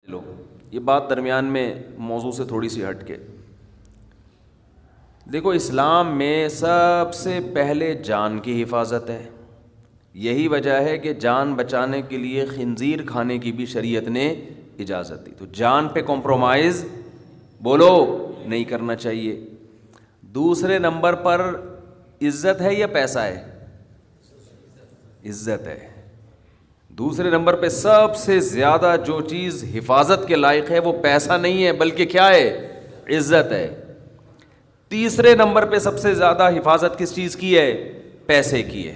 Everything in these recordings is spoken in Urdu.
لو یہ بات درمیان میں موضوع سے تھوڑی سی ہٹ کے دیکھو، اسلام میں سب سے پہلے جان کی حفاظت ہے. یہی وجہ ہے کہ جان بچانے کے لیے خنزیر کھانے کی بھی شریعت نے اجازت دی. تو جان پہ کمپرومائز بولو نہیں کرنا چاہیے. دوسرے نمبر پر عزت ہے یا پیسہ ہے؟ عزت ہے. دوسرے نمبر پہ سب سے زیادہ جو چیز حفاظت کے لائق ہے وہ پیسہ نہیں ہے بلکہ کیا ہے؟ عزت ہے. تیسرے نمبر پہ سب سے زیادہ حفاظت کس چیز کی ہے؟ پیسے کی ہے.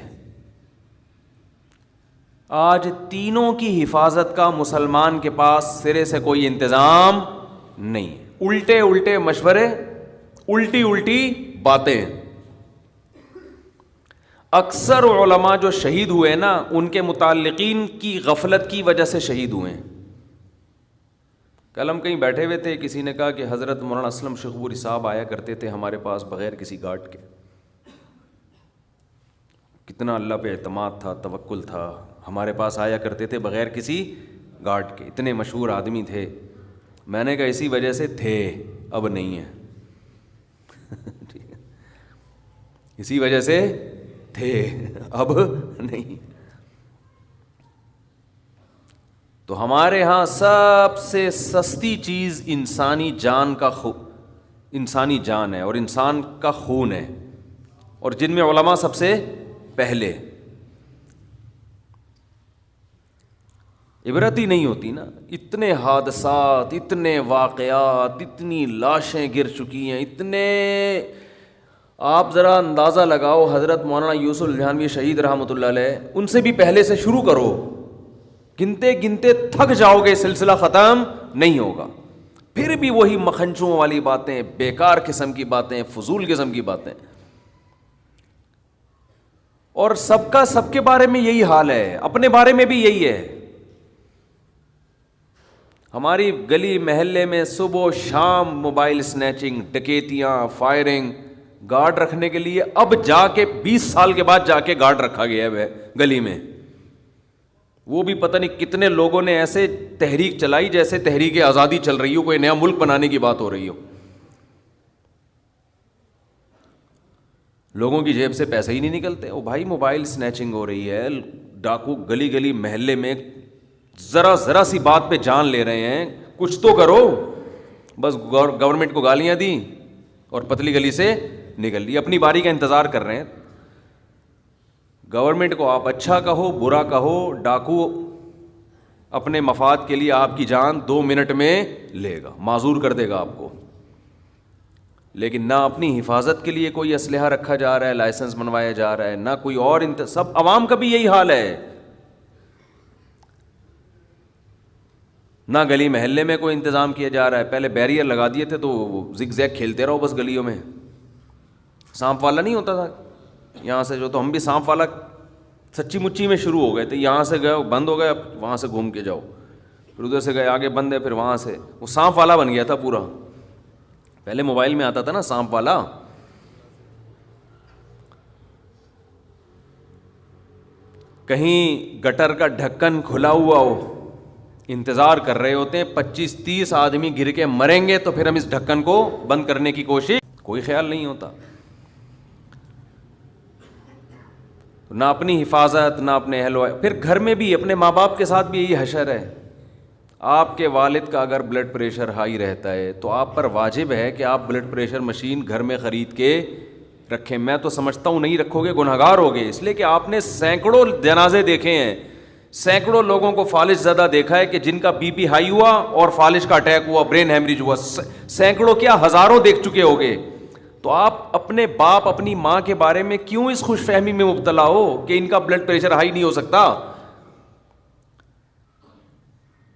آج تینوں کی حفاظت کا مسلمان کے پاس سرے سے کوئی انتظام نہیں ہے. الٹے الٹے مشورے، الٹی الٹی باتیں. اکثر علماء جو شہید ہوئے نا ان کے متعلقین کی غفلت کی وجہ سے شہید ہوئے ہیں. کل ہم کہیں بیٹھے ہوئے تھے، کسی نے کہا کہ حضرت مولانا اسلم شیخوپوری صاحب آیا کرتے تھے ہمارے پاس بغیر کسی گارڈ کے. کتنا اللہ پہ اعتماد تھا، توکل تھا. ہمارے پاس آیا کرتے تھے بغیر کسی گارڈ کے. اتنے مشہور آدمی تھے. میں نے کہا اسی وجہ سے تھے، اب نہیں ہے. اسی وجہ سے تھے، اب نہیں. تو ہمارے ہاں سب سے سستی چیز انسانی جان انسانی جان ہے اور انسان کا خون ہے، اور جن میں علماء سب سے پہلے. عبرت ہی نہیں ہوتی نا. اتنے حادثات، اتنے واقعات، اتنی لاشیں گر چکی ہیں، اتنے. آپ ذرا اندازہ لگاؤ، حضرت مولانا یوسف الجھانوی شہید رحمۃ اللہ علیہ، ان سے بھی پہلے سے شروع کرو، گنتے گنتے تھک جاؤ گے، سلسلہ ختم نہیں ہوگا. پھر بھی وہی مکھنچوں والی باتیں، بیکار قسم کی باتیں، فضول قسم کی باتیں. اور سب کا سب کے بارے میں یہی حال ہے، اپنے بارے میں بھی یہی ہے. ہماری گلی محلے میں صبح و شام موبائل سنیچنگ، ڈکیتیاں، فائرنگ. گارڈ رکھنے کے لیے اب جا کے 20 سال کے بعد جا کے گارڈ رکھا گیا ہے گلی میں. وہ بھی پتہ نہیں کتنے لوگوں نے ایسے تحریک چلائی جیسے تحریک آزادی چل رہی ہو، کوئی نیا ملک بنانے کی بات ہو رہی ہو. لوگوں کی جیب سے پیسے ہی نہیں نکلتے. او بھائی، موبائل سنیچنگ ہو رہی ہے، ڈاکو گلی گلی محلے میں ذرا سی بات پہ جان لے رہے ہیں. کچھ تو کرو. بس گورنمنٹ کو گالیاں دیں اور پتلی گلی سے نکل لی، اپنی باری کا انتظار کر رہے ہیں. گورنمنٹ کو آپ اچھا کہو، برا کہو، ڈاکو اپنے مفاد کے لیے آپ کی جان 2 منٹ میں لے گا، معذور کر دے گا آپ کو. لیکن نہ اپنی حفاظت کے لیے کوئی اسلحہ رکھا جا رہا ہے، لائسنس بنوایا جا رہا ہے، نہ کوئی اور سب عوام کا بھی یہی حال ہے. نہ گلی محلے میں کوئی انتظام کیا جا رہا ہے. پہلے بیریئر لگا دیے تھے تو زگ زیگ کھیلتے رہو بس گلیوں میں. سانپ والا نہیں ہوتا تھا یہاں سے جو، تو ہم بھی سانپ والا سچی مچی میں شروع ہو گئے تھے. یہاں سے گئے بند ہو گئے، اب وہاں سے گھوم کے جاؤ، پھر ادھر سے گئے آگے بند ہے، پھر وہاں سے وہ سانپ والا بن گیا تھا پورا. پہلے موبائل میں آتا تھا نا سانپ والا. کہیں گٹر کا ڈھکن کھلا ہوا ہو، انتظار کر رہے ہوتے ہیں 25-30 آدمی گر کے مریں گے تو پھر ہم اس ڈھکن کو بند کرنے کی کوشش، کوئی خیال نہیں ہوتا. نہ اپنی حفاظت، نہ اپنے اہل و پھر گھر میں بھی اپنے ماں باپ کے ساتھ بھی یہی حشر ہے. آپ کے والد کا اگر بلڈ پریشر ہائی رہتا ہے تو آپ پر واجب ہے کہ آپ بلڈ پریشر مشین گھر میں خرید کے رکھیں. میں تو سمجھتا ہوں نہیں رکھو گے گنہگار ہوگے، اس لیے کہ آپ نے سینکڑوں جنازے دیکھے ہیں، سینکڑوں لوگوں کو فالج زدہ دیکھا ہے کہ جن کا بی پی ہائی ہوا اور فالج کا اٹیک ہوا، برین ہیمریج ہوا. سینکڑوں کیا ہزاروں دیکھ چکے ہوگے. تو آپ اپنے باپ، اپنی ماں کے بارے میں کیوں اس خوش فہمی میں مبتلا ہو کہ ان کا بلڈ پریشر ہائی نہیں ہو سکتا.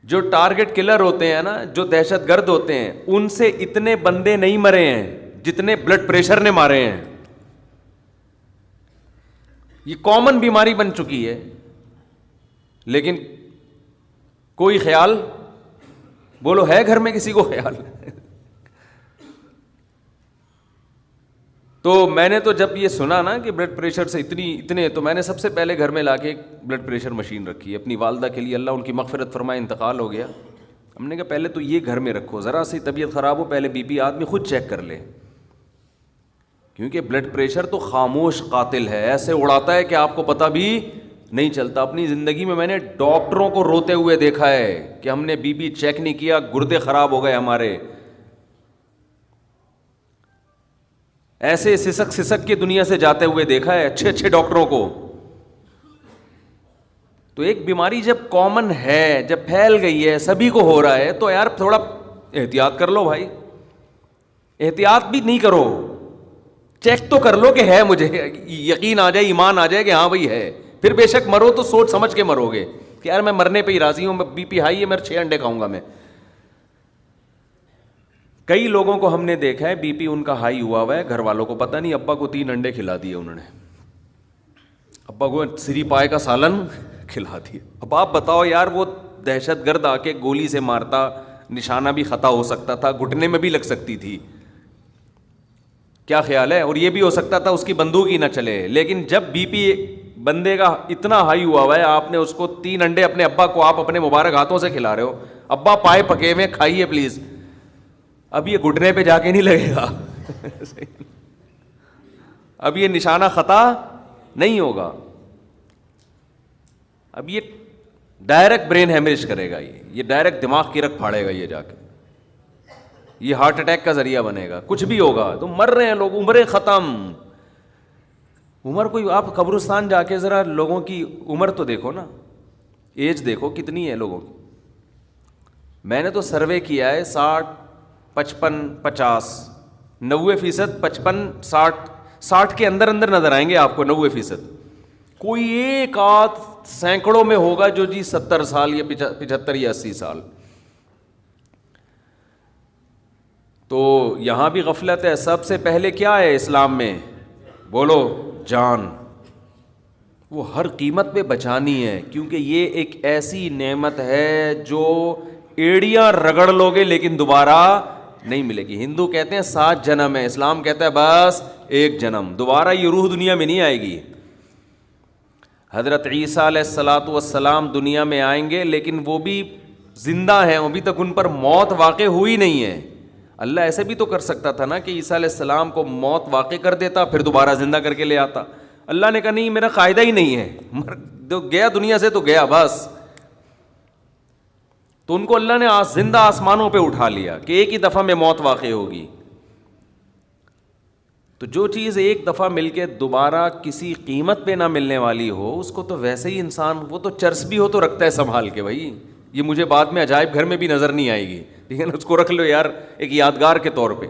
جو ٹارگٹ کلر ہوتے ہیں نا، جو دہشت گرد ہوتے ہیں، ان سے اتنے بندے نہیں مرے ہیں جتنے بلڈ پریشر نے مارے ہیں. یہ کامن بیماری بن چکی ہے. لیکن کوئی خیال بولو ہے گھر میں کسی کو خیال؟ تو میں نے تو جب یہ سنا نا کہ بلڈ پریشر سے اتنے تو میں نے سب سے پہلے گھر میں لا کے بلڈ پریشر مشین رکھی. اپنی والدہ کے لیے، اللہ ان کی مغفرت فرمائے، انتقال ہو گیا. ہم نے کہا پہلے تو یہ گھر میں رکھو, ذرا سی طبیعت خراب ہو پہلے بی پی آدمی خود چیک کر لے, کیونکہ بلڈ پریشر تو خاموش قاتل ہے, ایسے اڑاتا ہے کہ آپ کو پتہ بھی نہیں چلتا. اپنی زندگی میں میں نے ڈاکٹروں کو روتے ہوئے دیکھا ہے کہ ہم نے بی پی چیک نہیں کیا, گردے خراب ہو گئے ہمارے. ایسے سسک سسک کی دنیا سے جاتے ہوئے دیکھا ہے اچھے اچھے ڈاکٹروں کو. تو ایک بیماری جب کامن ہے, جب پھیل گئی ہے, سبھی کو ہو رہا ہے, تو یار تھوڑا احتیاط کر لو بھائی. احتیاط بھی نہیں کرو, چیک تو کر لو کہ ہے, مجھے یقین آ جائے, ایمان آ جائے کہ ہاں بھائی ہے. پھر بے شک مرو تو سوچ سمجھ کے مرو گے کہ یار میں مرنے پہ ہی راضی ہوں, بی پی ہائی ہے, میں 6 انڈے کھاؤں گا میں. کئی لوگوں کو ہم نے دیکھا ہے بی پی ان کا ہائی ہوا ہے, گھر والوں کو پتہ نہیں, ابا کو 3 انڈے کھلا دیے انہوں نے, ابا کو سری پائے کا سالن کھلا دیا. اب آپ بتاؤ یار, وہ دہشت گرد آ کے گولی سے مارتا, نشانہ بھی خطا ہو سکتا تھا, گھٹنے میں بھی لگ سکتی تھی, کیا خیال ہے؟ اور یہ بھی ہو سکتا تھا اس کی بندوق ہی نہ چلے. لیکن جب بی پی بندے کا اتنا ہائی ہوا ہے, آپ نے اس کو 3 انڈے اپنے ابا کو آپ اپنے مبارک ہاتھوں سے کھلا رہے ہو, ابا پائے پکے ہوئے کھائیے پلیز, اب یہ گھٹنے پہ جا کے نہیں لگے گا اب یہ نشانہ خطا نہیں ہوگا, اب یہ ڈائریکٹ برین ہیمریج کرے گا, یہ ڈائریکٹ دماغ کی رگ پھاڑے گا, یہ جا کے یہ ہارٹ اٹیک کا ذریعہ بنے گا, کچھ بھی ہوگا. تو مر رہے ہیں لوگ, عمریں ختم. عمر کوئی, آپ قبرستان جا کے ذرا لوگوں کی عمر تو دیکھو نا, ایج دیکھو کتنی ہے لوگوں کی. میں نے تو سروے کیا ہے 60, 55, 50, 90% 55, 60 کے اندر اندر نظر آئیں گے آپ کو 90%. کوئی ایک آدھ سینکڑوں میں ہوگا جو جی 70 سال یا 75 یا 80 سال. تو یہاں بھی غفلت ہے. سب سے پہلے کیا ہے اسلام میں؟ بولو, جان. وہ ہر قیمت پہ بچانی ہے, کیونکہ یہ ایک ایسی نعمت ہے جو ایڑیاں رگڑ لوگے لیکن دوبارہ نہیں ملے گی. ہندو کہتے ہیں 7 جنم ہے, اسلام کہتا ہے بس 1 جنم, دوبارہ یہ روح دنیا میں نہیں آئے گی. حضرت عیسیٰ علیہ الصلاۃ والسلام دنیا میں آئیں گے, لیکن وہ بھی زندہ ہیں, ابھی تک ان پر موت واقع ہوئی نہیں ہے. اللہ ایسے بھی تو کر سکتا تھا نا کہ عیسیٰ علیہ السلام کو موت واقع کر دیتا, پھر دوبارہ زندہ کر کے لے آتا. اللہ نے کہا نہیں, میرا قاعدہ ہی نہیں ہے, گیا دنیا سے تو گیا بس. تو ان کو اللہ نے زندہ آسمانوں پہ اٹھا لیا کہ ایک ہی دفعہ میں موت واقع ہوگی. تو جو چیز ایک دفعہ مل کے دوبارہ کسی قیمت پہ نہ ملنے والی ہو, اس کو تو ویسے ہی انسان, وہ تو چرس بھی ہو تو رکھتا ہے سنبھال کے, بھائی یہ مجھے بعد میں عجائب گھر میں بھی نظر نہیں آئے گی, لیکن اس کو رکھ لو یار ایک یادگار کے طور پہ,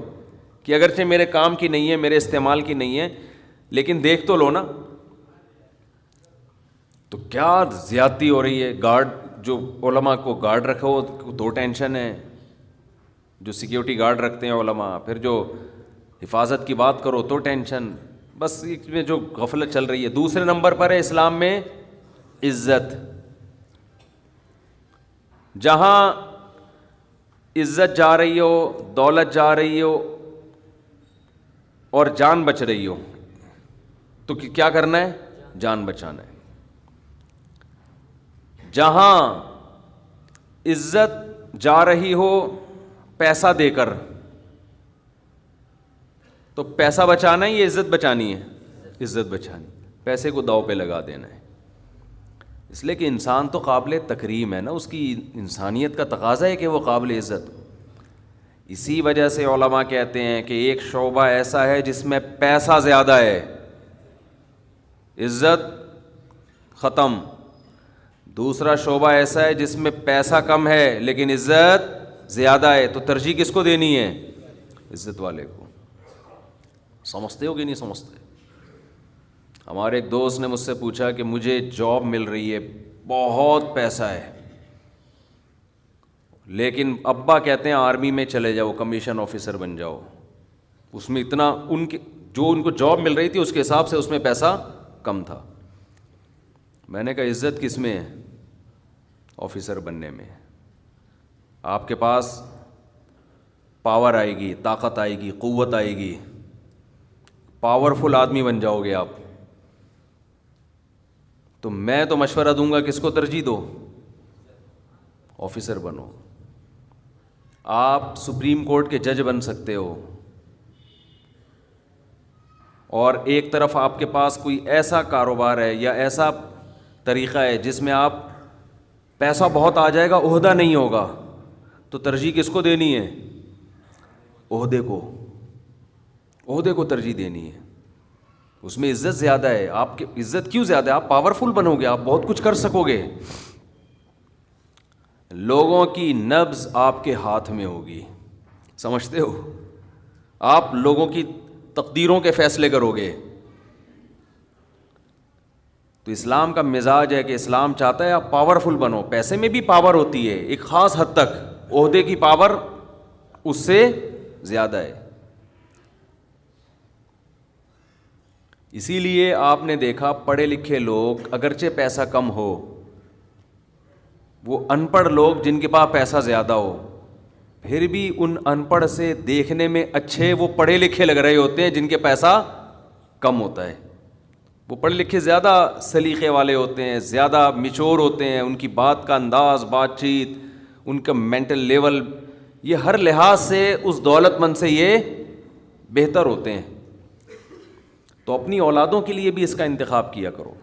کہ اگرچہ میرے کام کی نہیں ہے, میرے استعمال کی نہیں ہے, لیکن دیکھ تو لو نا. تو کیا زیادتی ہو رہی ہے. گارڈ, جو علماء کو گارڈ رکھو 2 ٹینشن ہے, جو سیکیورٹی گارڈ رکھتے ہیں علماء, پھر جو حفاظت کی بات کرو تو ٹینشن, بس اس میں جو غفلت چل رہی ہے. دوسرے نمبر پر ہے اسلام میں عزت. جہاں عزت جا رہی ہو, دولت جا رہی ہو اور جان بچ رہی ہو, تو کیا کرنا ہے؟ جان بچانا ہے. جہاں عزت جا رہی ہو پیسہ دے کر, تو پیسہ بچانا ہے یا عزت بچانی ہے؟ عزت بچانی. پیسے کو داؤ پہ لگا دینا ہے, اس لیے کہ انسان تو قابل تکریم ہے نا, اس کی انسانیت کا تقاضا ہے کہ وہ قابل عزت. اسی وجہ سے علماء کہتے ہیں کہ ایک شعبہ ایسا ہے جس میں پیسہ زیادہ ہے, عزت ختم. دوسرا شعبہ ایسا ہے جس میں پیسہ کم ہے لیکن عزت زیادہ ہے, تو ترجیح کس کو دینی ہے؟ عزت والے کو. سمجھتے ہو کہ نہیں سمجھتے؟ ہمارے ایک دوست نے مجھ سے پوچھا کہ مجھے جاب مل رہی ہے, بہت پیسہ ہے, لیکن ابا کہتے ہیں آرمی میں چلے جاؤ, کمیشن آفیسر بن جاؤ. اس میں اتنا جو ان کو جاب مل رہی تھی اس کے حساب سے اس میں پیسہ کم تھا. میں نے کہا عزت کس میں ہے؟ آفیسر بننے میں. آپ کے پاس پاور آئے گی, طاقت آئے گی, قوت آئے گی, پاورفل آدمی بن جاؤ گے آپ. تو میں تو مشورہ دوں گا کس کو ترجیح دو؟ آفیسر بنو. آپ سپریم کورٹ کے جج بن سکتے ہو، اور ایک طرف آپ کے پاس کوئی ایسا کاروبار ہے یا ایسا طریقہ ہے جس میں آپ پیسہ بہت آ جائے گا، عہدہ نہیں ہوگا، تو ترجیح کس کو دینی ہے؟ عہدے کو، عہدے کو ترجیح دینی ہے، اس میں عزت زیادہ ہے۔ آپ کی عزت کیوں زیادہ ہے؟ آپ پاورفل بنو گے، آپ بہت کچھ کر سکو گے، لوگوں کی نبض آپ کے ہاتھ میں ہوگی، سمجھتے ہو؟ آپ لوگوں کی تقدیروں کے فیصلے کرو گے۔ تو اسلام کا مزاج ہے کہ اسلام چاہتا ہے آپ پاورفل بنو، پیسے میں بھی پاور ہوتی ہے ایک خاص حد تک، عہدے کی پاور اس سے زیادہ ہے۔ اسی لیے آپ نے دیکھا پڑھے لکھے لوگ اگرچہ پیسہ کم ہو، وہ ان پڑھ لوگ جن کے پاس پیسہ زیادہ ہو، پھر بھی ان ان پڑھ سے دیکھنے میں اچھے وہ پڑھے لکھے لگ رہے ہوتے ہیں جن کے پیسہ کم ہوتا ہے۔ وہ پڑھے لکھے زیادہ سلیقے والے ہوتے ہیں، زیادہ میچور ہوتے ہیں، ان کی بات کا انداز، بات چیت، ان کا مینٹل لیول، یہ ہر لحاظ سے اس دولت مند سے یہ بہتر ہوتے ہیں۔ تو اپنی اولادوں کے لیے بھی اس کا انتخاب کیا کرو۔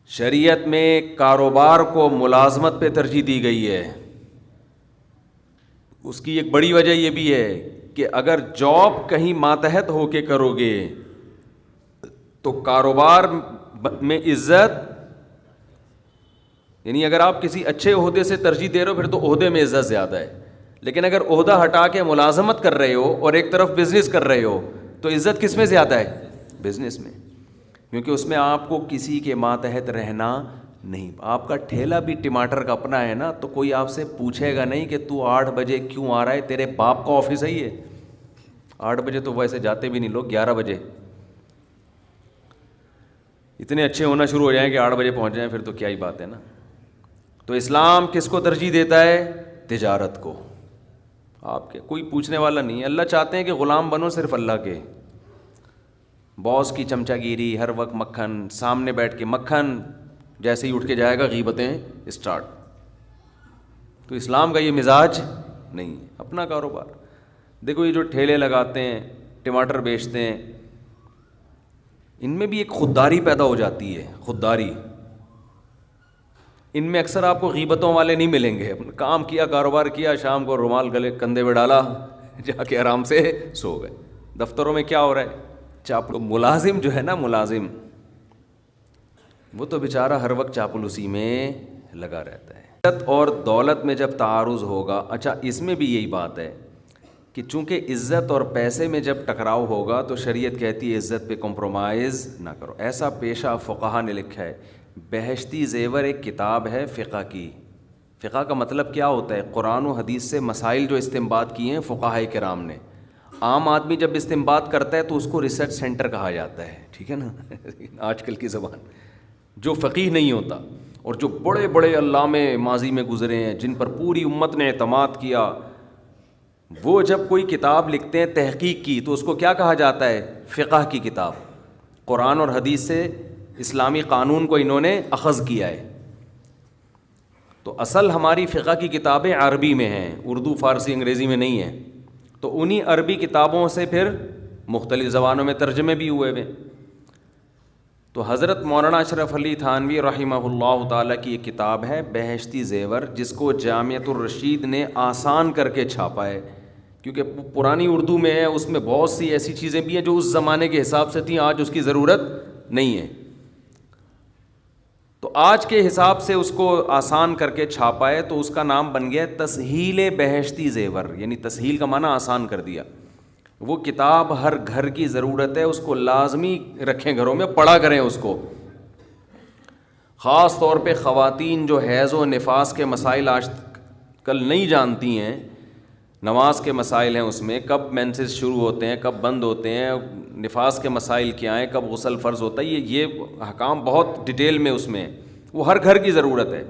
شریعت میں کاروبار کو ملازمت پہ ترجیح دی گئی ہے۔ اس کی ایک بڑی وجہ یہ بھی ہے کہ اگر جاب کہیں ماتحت ہو کے کرو گے تو کاروبار میں عزت، یعنی اگر آپ کسی اچھے عہدے سے ترجیح دے رہے ہو پھر تو عہدے میں عزت زیادہ ہے، لیکن اگر عہدہ ہٹا کے ملازمت کر رہے ہو اور ایک طرف بزنس کر رہے ہو تو عزت کس میں زیادہ ہے؟ بزنس میں، کیونکہ اس میں آپ کو کسی کے ماتحت رہنا نہیں۔ آپ کا ٹھیلا بھی ٹماٹر کا اپنا ہے نا، تو کوئی آپ سے پوچھے گا نہیں کہ تو 8 بجے کیوں آ رہا ہے، تیرے باپ کا آفس ہے یہ۔ 8 بجے تو ویسے جاتے بھی نہیں لوگ، 11 بجے اتنے اچھے ہونا شروع ہو جائیں کہ 8 بجے پہنچ جائیں، پھر تو کیا ہی بات ہے نا۔ تو اسلام کس کو ترجیح دیتا ہے؟ تجارت کو۔ آپ کے کوئی پوچھنے والا نہیں ہے، اللہ چاہتے ہیں کہ غلام بنو صرف اللہ کے۔ باس کی چمچہ گیری، ہر وقت مکھن سامنے بیٹھ کے، مکھن جیسے ہی اٹھ کے جائے گا غیبتیں اسٹارٹ۔ تو اسلام کا یہ مزاج نہیں، اپنا کاروبار۔ دیکھو یہ جو ٹھیلے لگاتے ہیں، ٹماٹر بیچتے ہیں، ان میں بھی ایک خودداری پیدا ہو جاتی ہے، خودداری۔ ان میں اکثر آپ کو غیبتوں والے نہیں ملیں گے، کام کیا، کاروبار کیا، شام کو رومال گلے کندھے پہ ڈالا، جا کے آرام سے سو گئے۔ دفتروں میں کیا ہو رہا ہے؟ چاپلو ملازم جو ہے نا، ملازم وہ تو بیچارہ ہر وقت چاپلوسی میں لگا رہتا ہے۔ عزت اور دولت میں جب تعارض ہوگا، اچھا اس میں بھی یہی بات ہے کہ چونکہ عزت اور پیسے میں جب ٹکراؤ ہوگا تو شریعت کہتی ہے عزت پہ کمپرومائز نہ کرو۔ ایسا پیشہ فقہا نے لکھا ہے۔ بہشتی زیور ایک کتاب ہے فقہ کی۔ فقہ کا مطلب کیا ہوتا ہے؟ قرآن و حدیث سے مسائل جو استنباط کیے ہیں فقہاء کرام نے۔ عام آدمی جب استنباط کرتا ہے تو اس کو ریسرچ سینٹر کہا جاتا ہے، ٹھیک ہے نا، آج کل کی زبان۔ جو فقیہ نہیں ہوتا اور جو بڑے بڑے علامے ماضی میں گزرے ہیں جن پر پوری امت نے اعتماد کیا، وہ جب کوئی کتاب لکھتے ہیں تحقیق کی تو اس کو کیا کہا جاتا ہے؟ فقہ کی کتاب۔ قرآن اور حدیث سے اسلامی قانون کو انہوں نے اخذ کیا ہے۔ تو اصل ہماری فقہ کی کتابیں عربی میں ہیں، اردو، فارسی، انگریزی میں نہیں ہیں۔ تو انہی عربی کتابوں سے پھر مختلف زبانوں میں ترجمے بھی ہوئے ہوئے۔ تو حضرت مولانا اشرف علی تھانوی رحمہ اللہ تعالیٰ کی ایک کتاب ہے بہشتی زیور، جس کو جامعۃ الرشید نے آسان کر کے چھاپا ہے، کیونکہ پرانی اردو میں ہے، اس میں بہت سی ایسی چیزیں بھی ہیں جو اس زمانے کے حساب سے تھیں، آج اس کی ضرورت نہیں ہے۔ تو آج کے حساب سے اس کو آسان کر کے چھاپا ہے، تو اس کا نام بن گیا تسہیل بہشتی زیور، یعنی تسہیل کا معنی آسان کر دیا۔ وہ کتاب ہر گھر کی ضرورت ہے، اس کو لازمی رکھیں گھروں میں، پڑھا کریں اس کو۔ خاص طور پہ خواتین جو حیض و نفاس کے مسائل آج کل نہیں جانتی ہیں، نماز کے مسائل ہیں اس میں، کب مینسز شروع ہوتے ہیں، کب بند ہوتے ہیں، نفاس کے مسائل کیا ہیں، کب غسل فرض ہوتا ہے، یہ احکام بہت ڈیٹیل میں اس میں، وہ ہر گھر کی ضرورت ہے۔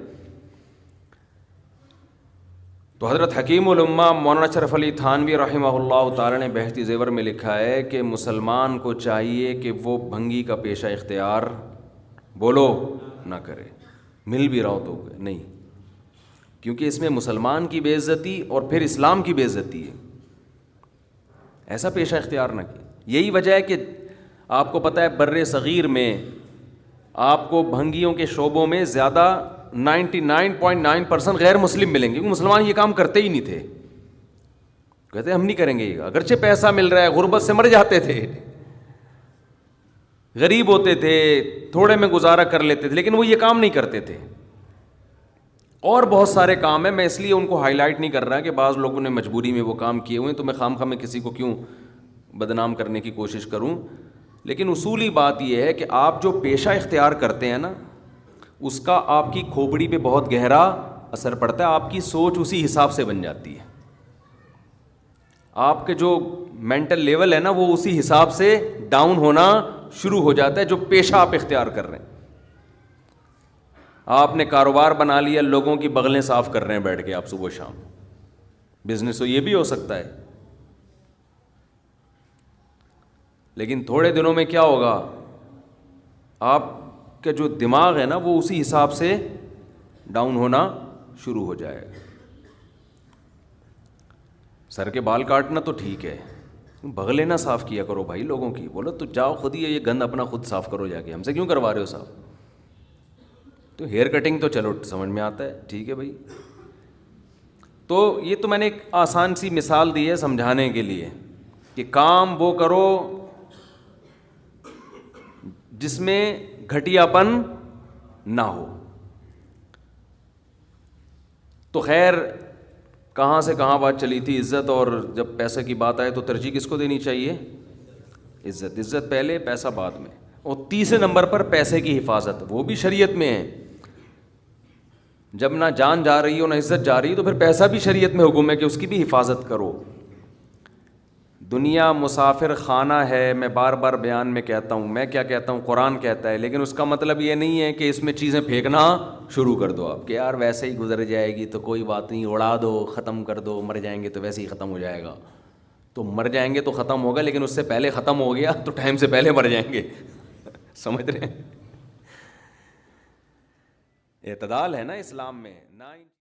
تو حضرت حکیم الامہ مولانا اشرف علی تھانوی رحمہ اللہ تعالی نے بہشتی زیور میں لکھا ہے کہ مسلمان کو چاہیے کہ وہ بھنگی کا پیشہ اختیار بولو نہ کرے، مل بھی رہا ہو تو نہیں، کیونکہ اس میں مسلمان کی بے عزتی اور پھر اسلام کی بے عزتی ہے. ایسا پیشہ اختیار نہ کیے. یہی وجہ ہے کہ آپ کو پتہ ہے بر صغیر میں آپ کو بھنگیوں کے شعبوں میں زیادہ 99.9% غیر مسلم ملیں گے, کیونکہ مسلمان یہ کام کرتے ہی نہیں تھے. کہتے ہم نہیں کریں گے, اگرچہ پیسہ مل رہا ہے, غربت سے مر جاتے تھے, غریب ہوتے تھے, تھوڑے میں گزارا کر لیتے تھے, لیکن وہ یہ کام نہیں کرتے تھے. اور بہت سارے کام ہیں, میں اس لیے ان کو ہائی لائٹ نہیں کر رہا کہ بعض لوگوں نے مجبوری میں وہ کام کیے ہوئے ہیں, تو میں خام خواہ میں کسی کو کیوں بدنام کرنے کی کوشش کروں. لیکن اصولی بات یہ ہے کہ آپ جو پیشہ اختیار کرتے ہیں نا, اس کا آپ کی کھوپڑی پہ بہت گہرا اثر پڑتا ہے. آپ کی سوچ اسی حساب سے بن جاتی ہے, آپ کے جو مینٹل لیول ہے نا وہ اسی حساب سے ڈاؤن ہونا شروع ہو جاتا ہے جو پیشہ آپ اختیار کر رہے ہیں. آپ نے کاروبار بنا لیا, لوگوں کی بغلیں صاف کر رہے ہیں بیٹھ کے آپ صبح شام, بزنس تو یہ بھی ہو سکتا ہے. لیکن تھوڑے دنوں میں کیا ہوگا, آپ کا جو دماغ ہے نا وہ اسی حساب سے ڈاؤن ہونا شروع ہو جائے گا. سر کے بال کاٹنا تو ٹھیک ہے, بغلیں نہ صاف کیا کرو بھائی لوگوں کی. بولو تو جاؤ خود ہی یہ گند اپنا خود صاف کرو جا کے, ہم سے کیوں کروا رہے ہو صاف. تو ہیئر کٹنگ تو چلو سمجھ میں آتا ہے, ٹھیک ہے بھائی. تو یہ تو میں نے ایک آسان سی مثال دی ہے سمجھانے کے لیے کہ کام وہ کرو جس میں گھٹیا پن نہ ہو. تو خیر کہاں سے کہاں بات چلی تھی, عزت, اور جب پیسے کی بات آئے تو ترجیح کس کو دینی چاہیے, عزت. عزت پہلے, پیسہ بعد میں. اور تیسرے نمبر پر پیسے کی حفاظت, وہ بھی شریعت میں ہے. جب نہ جان جا رہی ہو نہ عزت جا رہی ہے تو پھر پیسہ بھی شریعت میں حکم ہے کہ اس کی بھی حفاظت کرو. دنیا مسافر خانہ ہے, میں بار بار بیان میں کہتا ہوں, میں کیا کہتا ہوں, قرآن کہتا ہے, لیکن اس کا مطلب یہ نہیں ہے کہ اس میں چیزیں پھینکنا شروع کر دو آپ کہ یار ویسے ہی گزر جائے گی تو کوئی بات نہیں, اڑا دو, ختم کر دو, مر جائیں گے تو ویسے ہی ختم ہو جائے گا. تو مر جائیں گے تو ختم ہوگا, لیکن اس سے پہلے ختم ہو گیا تو ٹائم سے پہلے مر جائیں گے. سمجھ رہے ہیں, اعتدال ہے نا اسلام میں.